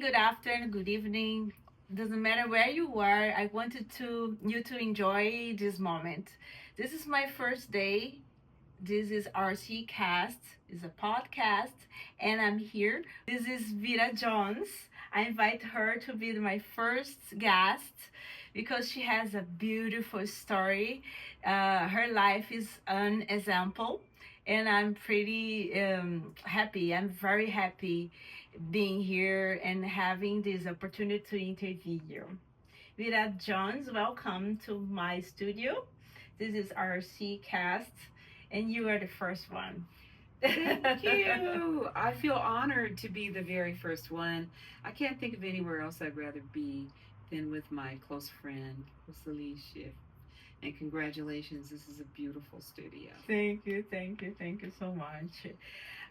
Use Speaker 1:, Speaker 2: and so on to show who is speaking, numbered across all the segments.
Speaker 1: good afternoon, good evening. Doesn't matter where you are. I wanted to you to enjoy this moment. This is my first day. This is RC Cast, is a podcast, and I'm here. This is Vira Jones. I invite her to be my first guest because she has a beautiful story. Her life is an example, and I'm pretty happy. I'm very happy being here and having this opportunity to interview you. Vira Jones, welcome to my studio. This is RC Cast, and you are the first one.
Speaker 2: Thank you. I feel honored to be the very first one. I can't think of anywhere else I'd rather be than with my close friend, Rosalie Schiff. And congratulations, this is a beautiful studio.
Speaker 1: Thank you so much.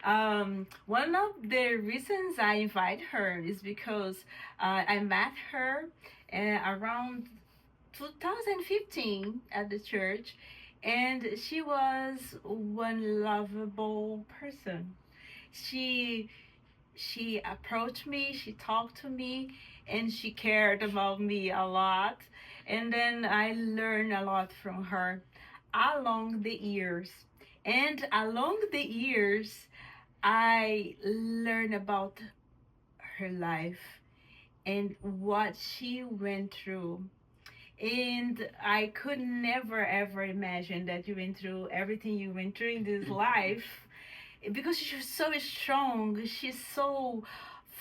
Speaker 1: One of the reasons I invite her is because I met her around 2015 at the church, and she was one lovable person. She she approached me, she talked to me, and she cared about me a lot. And then I learned a lot from her along the years. And along the years, I learned about her life and what she went through. And I could never ever imagine that you went through everything you went through in this life because she's so strong. She's so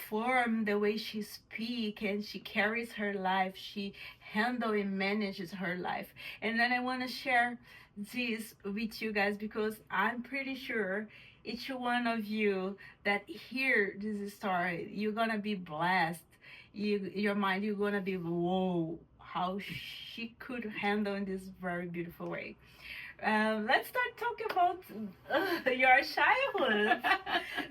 Speaker 1: firm the way she speaks and she carries her life. She handles and manages her life. And then I want to share this with you guys because I'm pretty sure each one of you that hear this story, you're gonna be blessed. Your mind, you're gonna be whoa, how she could handle in this very beautiful way. Let's start talking about your childhood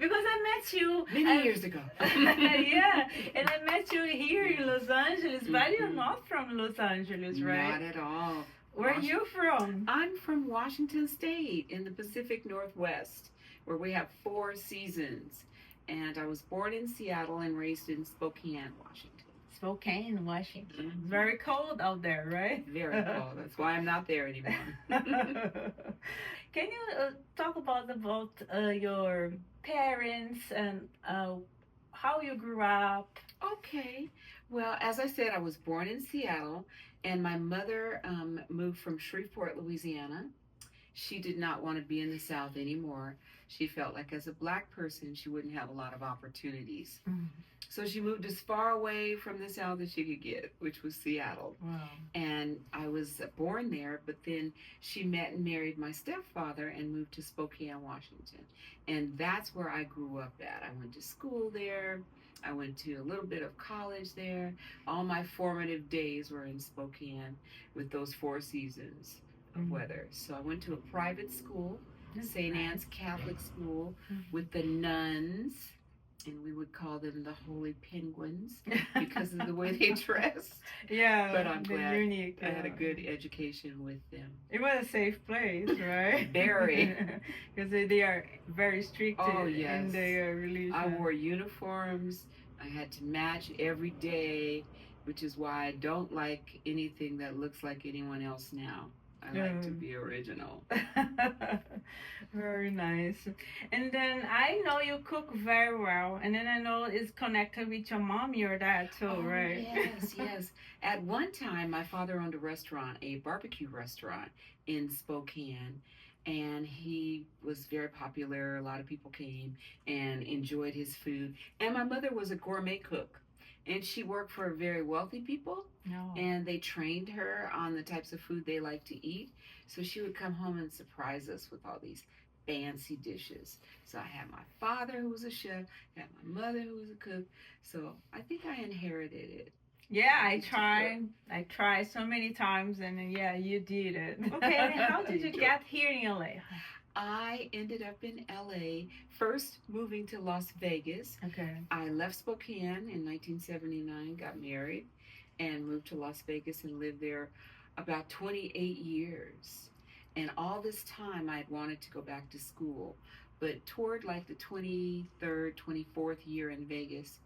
Speaker 1: because I met you
Speaker 2: Many years ago.
Speaker 1: yeah, and I met you here in Los Angeles, but you're not from Los Angeles, right?
Speaker 2: Not at all.
Speaker 1: Where are you from?
Speaker 2: I'm from Washington State in the Pacific Northwest, where we have 4 seasons. And I was born in Seattle and raised in Spokane, Washington.
Speaker 1: Spokane, Washington. It's very cold out there, right?
Speaker 2: Very cold. That's why I'm not there anymore.
Speaker 1: Can you talk about your parents and how you grew up?
Speaker 2: Okay. Well, as I said, I was born in Seattle, and my mother moved from Shreveport, Louisiana. She did not want to be in the South anymore. She felt like as a black person, she wouldn't have a lot of opportunities.
Speaker 1: Mm.
Speaker 2: So she moved as far away from the South as she could get, which was Seattle.
Speaker 1: Wow.
Speaker 2: And I was born there, but then she met and married my stepfather and moved to Spokane, Washington. And that's where I grew up at. I went to school there. I went to a little bit of college there. All my formative days were in Spokane with those 4 seasons of weather. So I went to a private school, St. Anne's Catholic School, with the nuns, and we would call them the Holy Penguins because of the way they dressed.
Speaker 1: Yeah,
Speaker 2: But I'm glad
Speaker 1: unique,
Speaker 2: I had a good education with them.
Speaker 1: It was a safe place, right?
Speaker 2: Very.
Speaker 1: Because they are very strict
Speaker 2: yes.
Speaker 1: in their religion.
Speaker 2: I wore uniforms. I had to match every day, which is why I don't like anything that looks like anyone else now. I like to be original.
Speaker 1: Very nice. And then I know you cook very well. And then I know it's connected with your mom, your dad too, right?
Speaker 2: Yes, yes. At one time, my father owned a restaurant, a barbecue restaurant in Spokane. And he was very popular. A lot of people came and enjoyed his food. And my mother was a gourmet cook. And she worked for very wealthy people, and they trained her on the types of food they like to eat. So she would come home and surprise us with all these fancy dishes. So I had my father who was a chef, I had my mother who was a cook. So I think I inherited it.
Speaker 1: Yeah, I tried so many times, and yeah, you did it. Okay, and how did you get here in LA?
Speaker 2: I ended up in LA, first moving to Las Vegas.
Speaker 1: Okay.
Speaker 2: I left Spokane in 1979, got married, and moved to Las Vegas and lived there about 28 years. And all this time I had wanted to go back to school. But toward like the 23rd, 24th year in Vegas,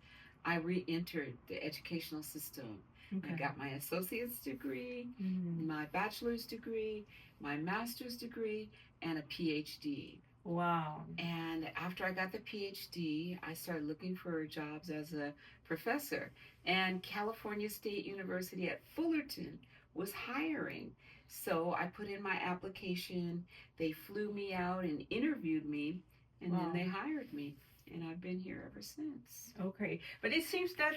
Speaker 2: I re-entered the educational system. I
Speaker 1: Okay.
Speaker 2: got my associate's degree,
Speaker 1: Mhm.
Speaker 2: my bachelor's degree, my master's degree, and a PhD.
Speaker 1: Wow.
Speaker 2: And after I got the PhD, I started looking for jobs as a professor. And California State University at Fullerton was hiring. So I put in my application. They flew me out and interviewed me, and then
Speaker 1: Wow.
Speaker 2: they hired me. And I've been here ever since.
Speaker 1: Okay, but it seems that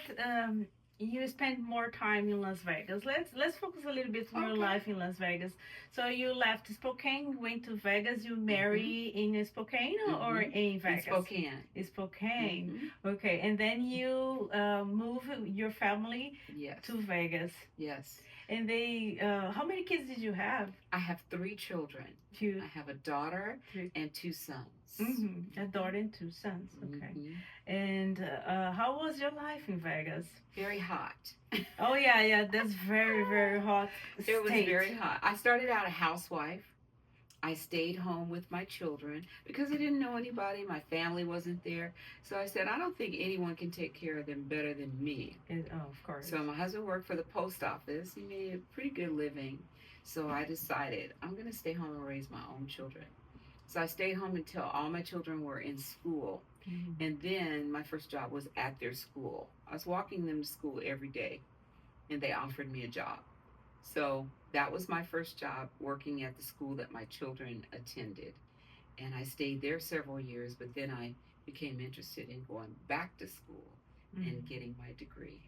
Speaker 1: you spend more time in Las Vegas. Let's focus a little bit on your
Speaker 2: Okay.
Speaker 1: life in Las Vegas. So you left Spokane, went to Vegas. You
Speaker 2: Mm-hmm.
Speaker 1: marry in Spokane or
Speaker 2: Mm-hmm.
Speaker 1: in
Speaker 2: In
Speaker 1: Vegas?
Speaker 2: Spokane.
Speaker 1: In Spokane.
Speaker 2: Mm-hmm.
Speaker 1: Okay, and then you move your family
Speaker 2: Yes.
Speaker 1: to Vegas.
Speaker 2: Yes.
Speaker 1: And they, how many kids did you have?
Speaker 2: I have 3 children.
Speaker 1: Two,
Speaker 2: I have a daughter
Speaker 1: three.
Speaker 2: and 2 sons.
Speaker 1: Mm-hmm. A daughter and 2 sons. Okay.
Speaker 2: Mm-hmm.
Speaker 1: And how was your life in Vegas?
Speaker 2: Very hot.
Speaker 1: Oh yeah, yeah, that's very, very hot
Speaker 2: It was
Speaker 1: state.
Speaker 2: very hot. I started out a housewife. I stayed home with my children because I didn't know anybody. My family wasn't there. So I said, I don't think anyone can take care of them better than me.
Speaker 1: Oh, of course.
Speaker 2: So my husband worked for the post office. He made a pretty good living. So I decided I'm going to stay home and raise my own children. So I stayed home until all my children were in school.
Speaker 1: Mhm.
Speaker 2: And then my first job was at their school. I was walking them to school every day, and they offered me a job. So that was my first job, working at the school that my children attended. And I stayed there several years, but then I became interested in going back to school and
Speaker 1: Mhm.
Speaker 2: getting my degree.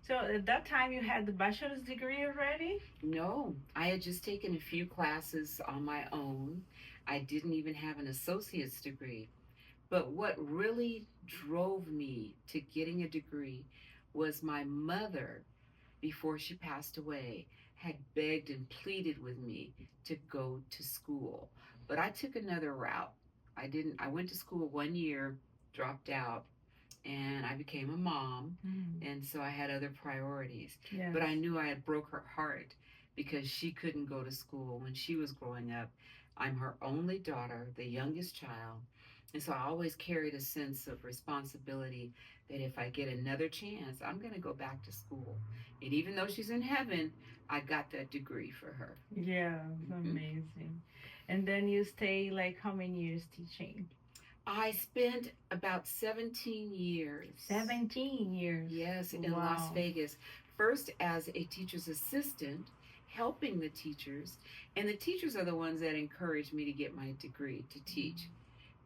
Speaker 1: So at that time you had the bachelor's degree already?
Speaker 2: No, I had just taken a few classes on my own. I didn't even have an associate's degree. But what really drove me to getting a degree was my mother, before she passed away, had begged and pleaded with me to go to school. But I took another route. I went to school 1 year, dropped out, and I became a mom.
Speaker 1: Mhm.
Speaker 2: And so I had other priorities.
Speaker 1: Yes.
Speaker 2: But I knew I had broke her heart because she couldn't go to school when she was growing up. I'm her only daughter, the youngest child. And so I always carried a sense of responsibility that if I get another chance, I'm going to go back to school. And even though she's in heaven, I got that degree for her.
Speaker 1: Yeah, amazing. And then you stay like how many years teaching?
Speaker 2: I spent about 17 years.
Speaker 1: 17 years.
Speaker 2: Yes, in
Speaker 1: Wow.
Speaker 2: Las Vegas. First as a teacher's assistant, helping the teachers. And the teachers are the ones that encouraged me to get my degree to teach.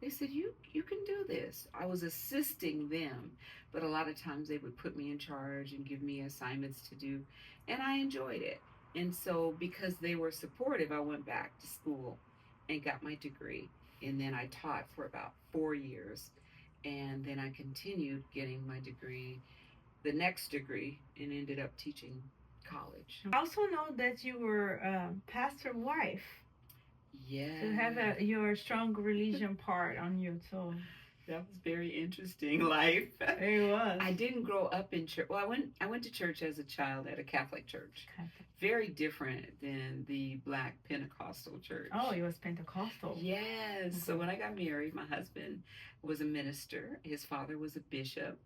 Speaker 2: They said, you can do this. I was assisting them, but a lot of times they would put me in charge and give me assignments to do, and I enjoyed it. And so because they were supportive, I went back to school and got my degree. And then I taught for about 4 years. And then I continued getting my degree, the next degree, and ended up teaching college.
Speaker 1: I also know that you were pastor wife.
Speaker 2: Yeah.
Speaker 1: So you have your strong religion part on you too.
Speaker 2: That was very interesting life.
Speaker 1: It was.
Speaker 2: I didn't grow up in church. Well, I went to church as a child at a Catholic church. Very different than the Black Pentecostal church.
Speaker 1: Oh, it was Pentecostal.
Speaker 2: Yes. So when I got married, my husband was a minister. His father was a bishop.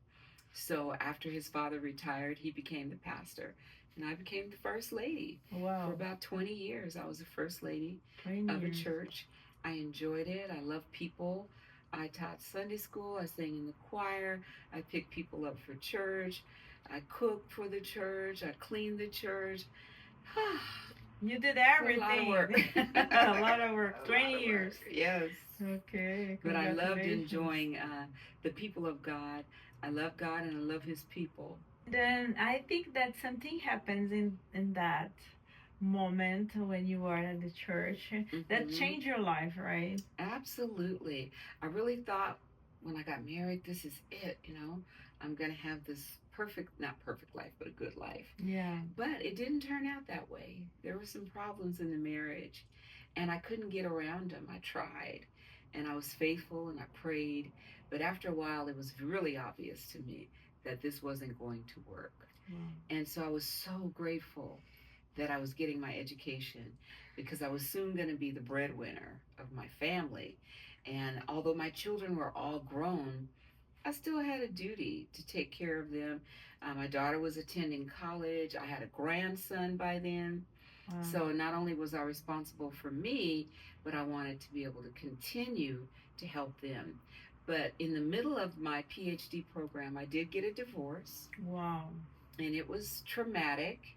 Speaker 2: So after his father retired, he became the pastor. And I became the first lady.
Speaker 1: Wow.
Speaker 2: For about 20 years, I was the first lady
Speaker 1: 20
Speaker 2: of a
Speaker 1: years.
Speaker 2: church. I enjoyed it. I loved people. I taught Sunday school. I sang in the choir. I picked people up for church. I cooked for the church. I cleaned the church.
Speaker 1: You did everything.
Speaker 2: A lot of work.
Speaker 1: A lot of work. 20 years.
Speaker 2: Yes.
Speaker 1: Okay.
Speaker 2: But I loved
Speaker 1: Congratulations.
Speaker 2: enjoying the people of God. I love God and I love His people.
Speaker 1: Then I think that something happens in that moment when you are at the church that
Speaker 2: Mhm.
Speaker 1: changed your life, right?
Speaker 2: Absolutely. I really thought when I got married, this is it, I'm going to have this not perfect life, but a good life.
Speaker 1: Yeah.
Speaker 2: But it didn't turn out that way. There were some problems in the marriage, and I couldn't get around them. I tried, and I was faithful, and I prayed. But after a while, it was really obvious to me that this wasn't going to work.
Speaker 1: Wow.
Speaker 2: And so I was so grateful that I was getting my education because I was soon going to be the breadwinner of my family. And although my children were all grown, I still had a duty to take care of them. My daughter was attending college. I had a grandson by then.
Speaker 1: Wow.
Speaker 2: So not only was I responsible for me, but I wanted to be able to continue to help them. But in the middle of my PhD program, I did get a divorce,
Speaker 1: Wow.
Speaker 2: and it was traumatic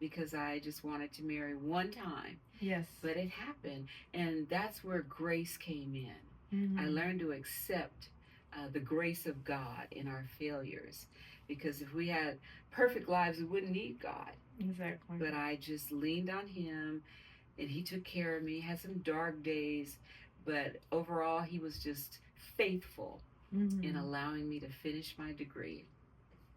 Speaker 2: because I just wanted to marry one time.
Speaker 1: Yes.
Speaker 2: But it happened, and that's where grace came in. I
Speaker 1: Mhm.
Speaker 2: learned to accept the grace of God in our failures, because if we had perfect lives, we wouldn't need God.
Speaker 1: Exactly.
Speaker 2: But I just leaned on Him, and He took care of me. Had some dark days, but overall, He was just faithful in
Speaker 1: Mhm.
Speaker 2: allowing me to finish my degree.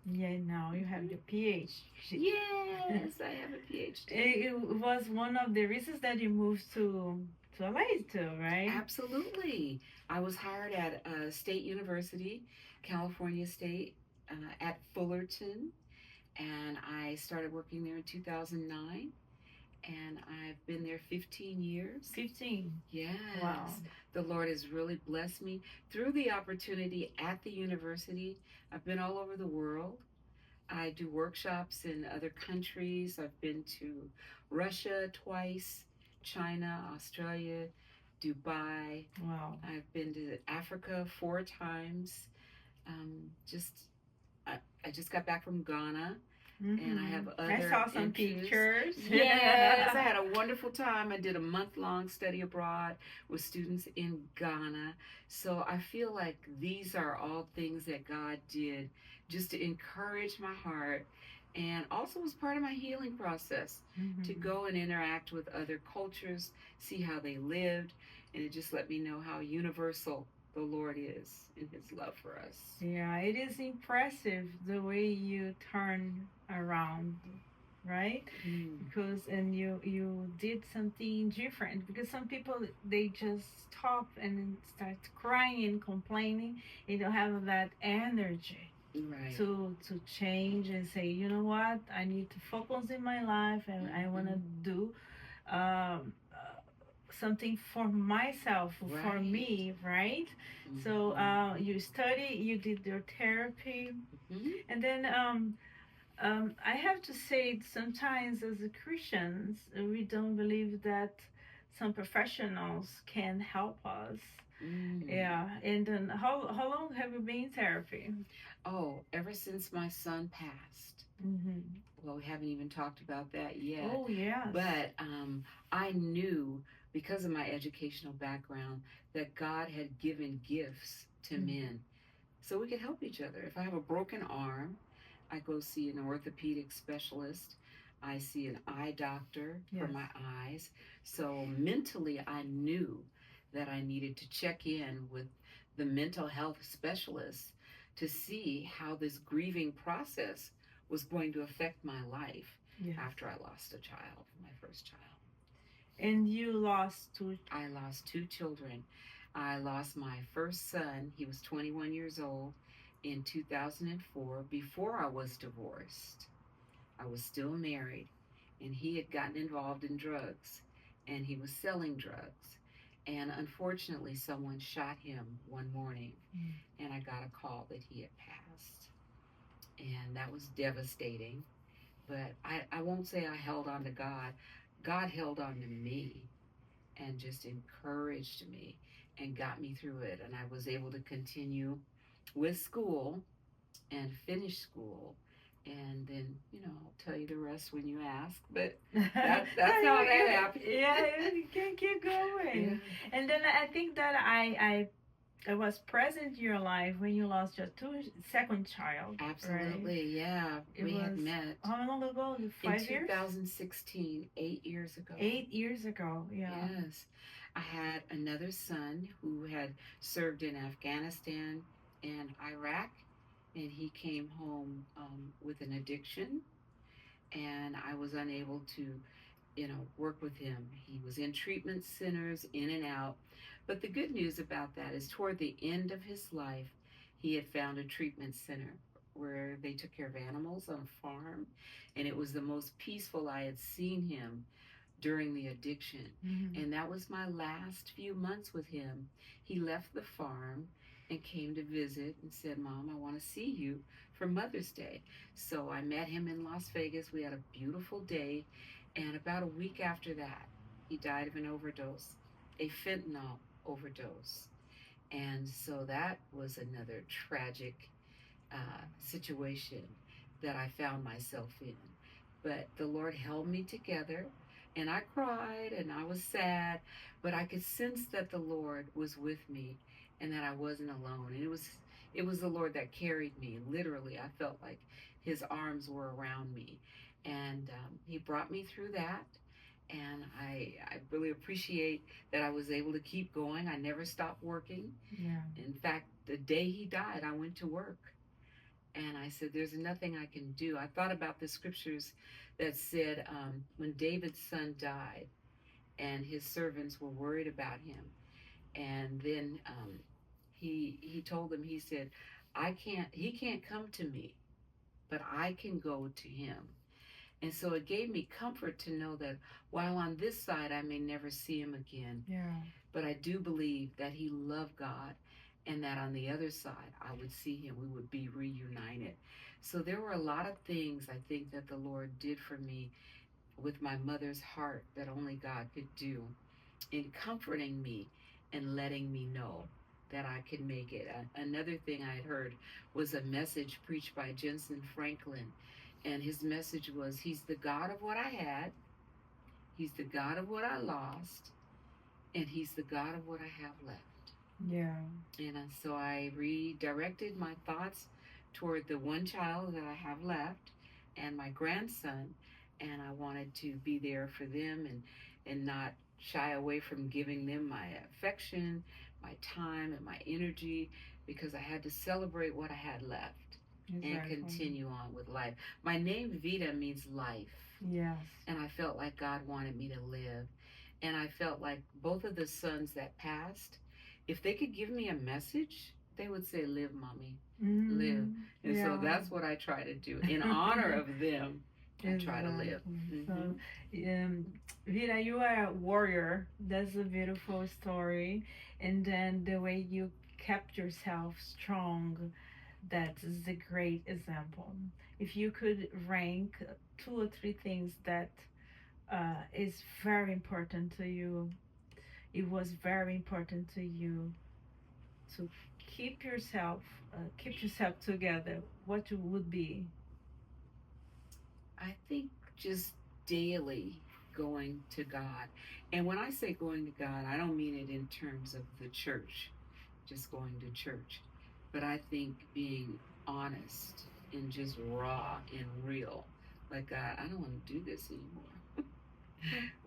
Speaker 1: Yeah, now you have your PhD.
Speaker 2: Yes, I have a PhD.
Speaker 1: It was one of the reasons that you moved to LA too, right?
Speaker 2: Absolutely. I was hired at State University, California State, at Fullerton, and I started working there in 2009, and I've been there 15 years.
Speaker 1: 15.
Speaker 2: Yes.
Speaker 1: Wow.
Speaker 2: The Lord has really blessed me through the opportunity at the university. I've been all over the world. I do workshops in other countries. I've been to Russia twice, China, Australia, Dubai.
Speaker 1: Wow.
Speaker 2: I've been to Africa 4 times. Just I just got back from Ghana, and I have other
Speaker 1: I saw some
Speaker 2: interests.
Speaker 1: pictures.
Speaker 2: Yes, I had a wonderful time. I did a month-long study abroad with students in Ghana. So I feel like these are all things that God did just to encourage my heart, and also was part of my healing process to go and interact with other cultures, see how they lived, and it just let me know how universal the Lord is in His love for us.
Speaker 1: Yeah, it is impressive the way you turn around, right? Because and you did something different, because some people they just stop and start crying and complaining. They don't have that energy
Speaker 2: Right.
Speaker 1: to change and say, you know what, I need to focus in my life, and I want to do um, something for myself, for
Speaker 2: Right.
Speaker 1: me, right? So you study, you did your therapy, and then I have to say, sometimes as a Christians, we don't believe that some professionals can help us. Yeah, and then how long have you been in therapy?
Speaker 2: Oh, ever since my son passed. Well, we haven't even talked about that yet.
Speaker 1: Oh, yeah.
Speaker 2: But I knew, because of my educational background, that God had given gifts to men so we could help each other. If I have a broken arm, I go see an orthopedic specialist. I see an eye doctor for my eyes. So mentally, I knew that I needed to check in with the mental health specialist to see how this grieving process was going to affect my life after I lost a child, my first child.
Speaker 1: And you lost two?
Speaker 2: I lost 2 children. I lost my first son. He was 21 years old in 2004, before I was divorced. I was still married, and he had gotten involved in drugs, and he was selling drugs. And unfortunately, someone shot him one morning, and I got a call that he had passed. And that was devastating. But I won't say I held on to God. God held on to me and just encouraged me and got me through it. And I was able to continue with school and finish school. And then, I'll tell you the rest when you ask. But that's how that happened.
Speaker 1: Yeah, you can keep going. Yeah. And then I think that I was present in your life when you lost your second child.
Speaker 2: Absolutely, right? Yeah. We had met.
Speaker 1: How long ago? 5 years?
Speaker 2: In 2016, 8 years ago.
Speaker 1: 8 years ago, yeah.
Speaker 2: Yes. I had another son who had served in Afghanistan and Iraq, and he came home with an addiction, and I was unable to work with him. He was in treatment centers, in and out. But the good news about that is, toward the end of his life, he had found a treatment center where they took care of animals on a farm, and it was the most peaceful I had seen him during the addiction. And that was my last few months with him. He left the farm, and came to visit and said, Mom, I want to see you for Mother's Day. So I met him in Las Vegas. We had a beautiful day. And about a week after that, he died of an overdose, a fentanyl overdose. And so that was another tragic situation that I found myself in. But the Lord held me together, and I cried and I was sad, but I could sense that the Lord was with me and that I wasn't alone. And it was the Lord that carried me. Literally, I felt like His arms were around me, and He brought me through that. And I really appreciate that I was able to keep going. I never stopped working.
Speaker 1: Yeah.
Speaker 2: In fact, the day he died, I went to work. And I said, there's nothing I can do. I thought about the scriptures that said when David's son died and his servants were worried about him. And then he told them, he said, he can't come to me, but I can go to him. And so it gave me comfort to know that while on this side I may never see him again,
Speaker 1: Yeah.
Speaker 2: but I do believe that he loved God and that on the other side I would see him. We would be reunited. So there were a lot of things I think that the Lord did for me with my mother's heart that only God could do in comforting me and letting me know that I could make it. Another thing I had heard was a message preached by Jensen Franklin. And his message was, He's the God of what I had, He's the God of what I lost, and He's the God of what I have left.
Speaker 1: Yeah.
Speaker 2: And so I redirected my thoughts toward the one child that I have left and my grandson, and I wanted to be there for them and not shy away from giving them my affection, my time, and my energy, because I had to celebrate what I had left. Exactly. And continue on with life. My name Vida means life.
Speaker 1: Yes.
Speaker 2: And I felt like God wanted me to live. And I felt like both of the sons that passed, if they could give me a message, they would say, live, mommy, live. And so that's what I try to do. In honor of them, I try to live.
Speaker 1: So, Vida, you are a warrior. That's a beautiful story. And then the way you kept yourself strong, that is a great example. If you could rank 2 or 3 things that is very important to you, it was very important to you to keep yourself together, what it would be?
Speaker 2: I think just daily going to God. And when I say going to God, I don't mean it in terms of the church, just going to church. But I think being honest and just raw and real. Like, God, I don't want to do this anymore.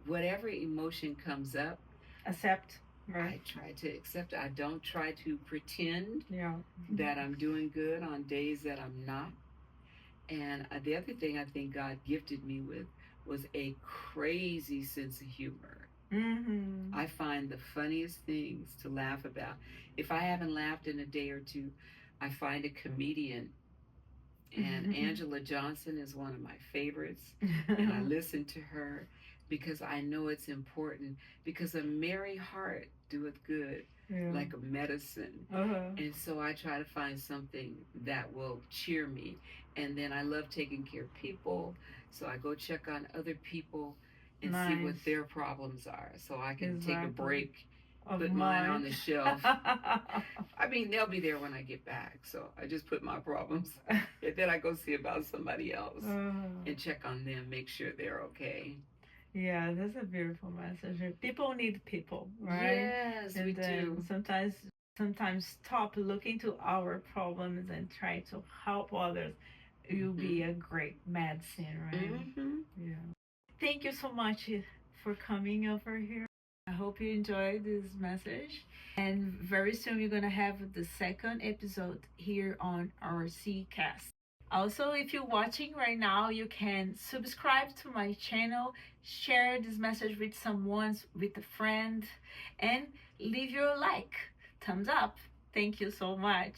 Speaker 2: Whatever emotion comes up,
Speaker 1: accept. Right.
Speaker 2: I try to accept it. I don't try to pretend
Speaker 1: Yeah.
Speaker 2: that I'm doing good on days that I'm not. And the other thing I think God gifted me with was a crazy sense of humor.
Speaker 1: Mm-hmm.
Speaker 2: I find the funniest things to laugh about. If I haven't laughed in a day or two, I find a comedian. And Angela Johnson is one of my favorites. And I listen to her because I know it's important. Because a merry heart doeth good, like a medicine. And so I try to find something that will cheer me. And then I love taking care of people. So I go check on other people and see what their problems are, so I can take a break, put mine on the shelf. I mean, they'll be there when I get back, so I just put my problems, and then I go see about somebody else and check on them, make sure they're okay.
Speaker 1: Yeah, that's a beautiful message. People need people, right?
Speaker 2: Yes,
Speaker 1: and
Speaker 2: we do.
Speaker 1: Sometimes stop looking to our problems and try to help others. You'll be a great medicine, right? Yeah. Thank you so much for coming over here. I hope you enjoyed this message. And very soon we're going to have the second episode here on our CCast. Also, if you're watching right now, you can subscribe to my channel, share this message with someone, with a friend, and leave your like. Thumbs up. Thank you so much.